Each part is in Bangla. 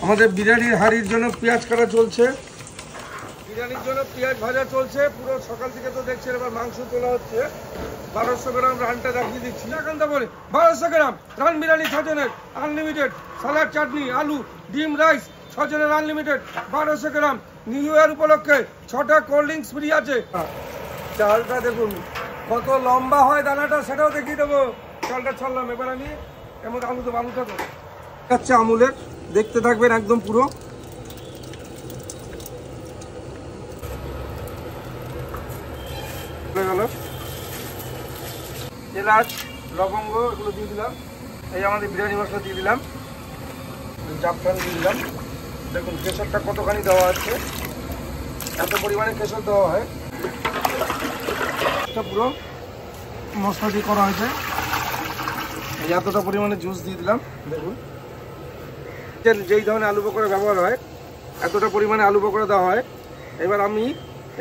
আমাদের বিরিয়ানির হাঁড়ির জন্য পেঁয়াজ কাটা চলছে, বিরিয়ানির জন্য পেঁয়াজ ভাজা চলছে। পুরো সকাল থেকে তো দেখছেন। এবার মাংস তোলা হচ্ছে। 1200 গ্রাম রানটা দেখিয়ে দিচ্ছি। এখানটা বলে 1200 গ্রাম রান বিরিয়ানি 6 জনের আনলিমিটেড, স্যালাড চাটনি আলু ডিম রাইস 6 জনের আনলিমিটেড 1200 গ্রাম। নিউ ইয়ার উপলক্ষে 6টা কোল্ড ড্রিঙ্কস ফ্রি আছে। চালটা দেখুন কত লম্বা হয় দানাটা, সেটাও দেখিয়ে দেবো। চালটা ছাড়লাম, এবার আমি এমন আলু দেবো। আলুটা তো হচ্ছে আমুলের, দেখতে থাকবেন একদম পুরো। গেল এলাচ লবঙ্গ এগুলো দিয়ে দিলাম। এই আমাদের বিরিয়ানি মশলা দিয়ে দিলাম, জাফরান দিয়ে দিলাম। দেখুন কেশরটা কতখানি দেওয়া আছে, এত পরিমাণে কেশর দেওয়া হয়। এটা পুরো মশলা দিয়ে করা হয়েছে। এই এতটা পরিমাণে জুস দিয়ে দিলাম। দেখুন যেই ধরনের আলু পকোড়া ব্যবহার হয় এতটা পরিমাণে আলু পকোড়া দেওয়া হয়।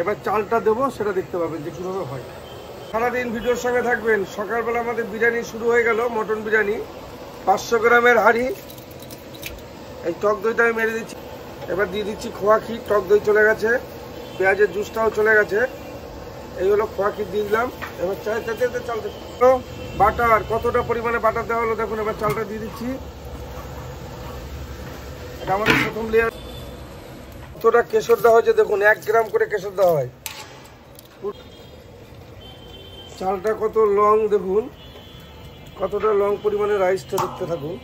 এবার চালটা দেবো, সেটা দেখতে পাবেন যে কীভাবে হয়। সারাদিন ভিডিওর সঙ্গে থাকবেন। সকালবেলা আমাদের বিরিয়ানি শুরু হয়ে গেল, মটন বিরিয়ানি 500 গ্রামের হাঁড়ি। এই টক দইটা আমি মেরে দিচ্ছি। এবার দিয়ে দিচ্ছি খোয়া ক্ষীর। টক দই চলে গেছে, পেঁয়াজের জুসটাও চলে গেছে। এই হলো খোয়া ক্ষীর দিয়ে দিলাম। এবার চালটা বাটার, কতটা পরিমাণে বাটার দেওয়া হলো দেখুন। এবার চালটা দিয়ে দিচ্ছি। এটা আমাদের প্রথম লেয়ার। কতটা কেশর দেওয়া হয়েছে দেখুন, 1 গ্রাম করে কেশর দেওয়া হয়। চালটা কত লং দেখুন, কতটা লং পরিমাণে রাইসটা দেখতে থাকুন।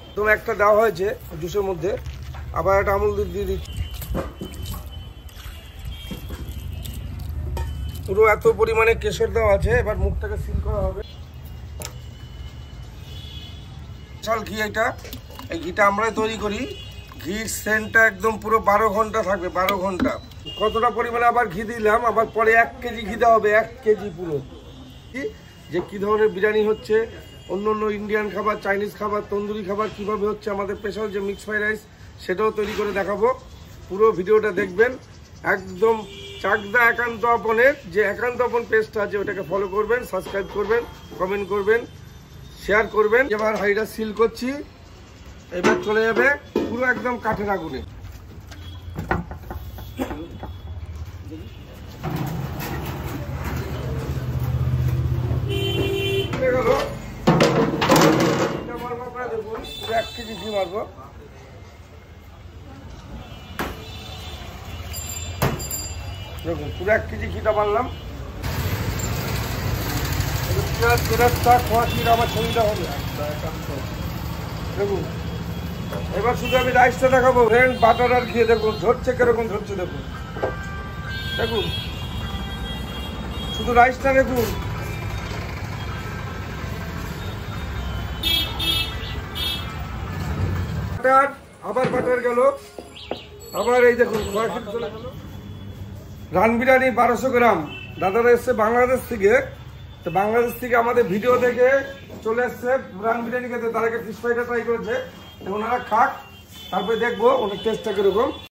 একদম একটা দেওয়া হয়েছে জুসের মধ্যে, আবার একটা আমুল দুধ দিয়ে দিচ্ছি। পুরো এত পরিমাণে কেশর দেওয়া আছে। এবার মুখটাকে সিল করা হবে। চাল ঘি, এটা এই ঘিটা আমরাই তৈরি করি। ঘির সেন্টটা একদম পুরো 12 ঘন্টা থাকবে, 12 ঘন্টা। কতটা পরিমাণে আবার ঘি দিলাম, আবার পরে 1 কেজি ঘি দেওয়া হবে, 1 কেজি পুরো। যে কী ধরনের বিরিয়ানি হচ্ছে, অন্য অন্য ইন্ডিয়ান খাবার, চাইনিজ খাবার, তন্দুরি খাবার কীভাবে হচ্ছে, আমাদের স্পেশাল যে মিক্স ফ্রাইড রাইস সেটাও তৈরি করে দেখাবো। পুরো ভিডিওটা দেখবেন। একদম চাকদা একান্ত আপনের যে একান্ত আপন পেজটা আছে ওটাকে ফলো করবেন, সাবস্ক্রাইব করবেন, কমেন্ট করবেন, শেয়ার করবেন। এবার হাঁড়িটা সিল করছি। এবার চলে যাবে পুরো একদম কাঠের আগুনে। পুরো 1 কেজি ঘি মারবো। দেখুন পুরো 1 কেজি ঘিটা মারলাম। খোয়া ক্ষীর আমার ছবিটা হবে দেখুন। এবার শুধু আমি রাইসটা দেখাবো। ফ্রেন্ড বাটার আর ঘি দেখুন ঝরছে, কিরকম ঝরছে দেখুন। দেখুন শুধু রাইসটা দেখুন। বাটার, আবার বাটার গেল, আবার এই দেখুন খোয়া ক্ষীর চলে গেল। রান বিরিয়ানি 1200 গ্রাম। দাদারা এসছে বাংলাদেশ থেকে। তো বাংলাদেশ থেকে আমাদের ভিডিও দেখে চলে এসছে রান বিরিয়ানি খেতে। তার আগে ফিশ ফ্রাইটা ট্রাই করেছে। ওনারা খাক, তারপরে দেখবো ওনার টেস্টটা কিরকম।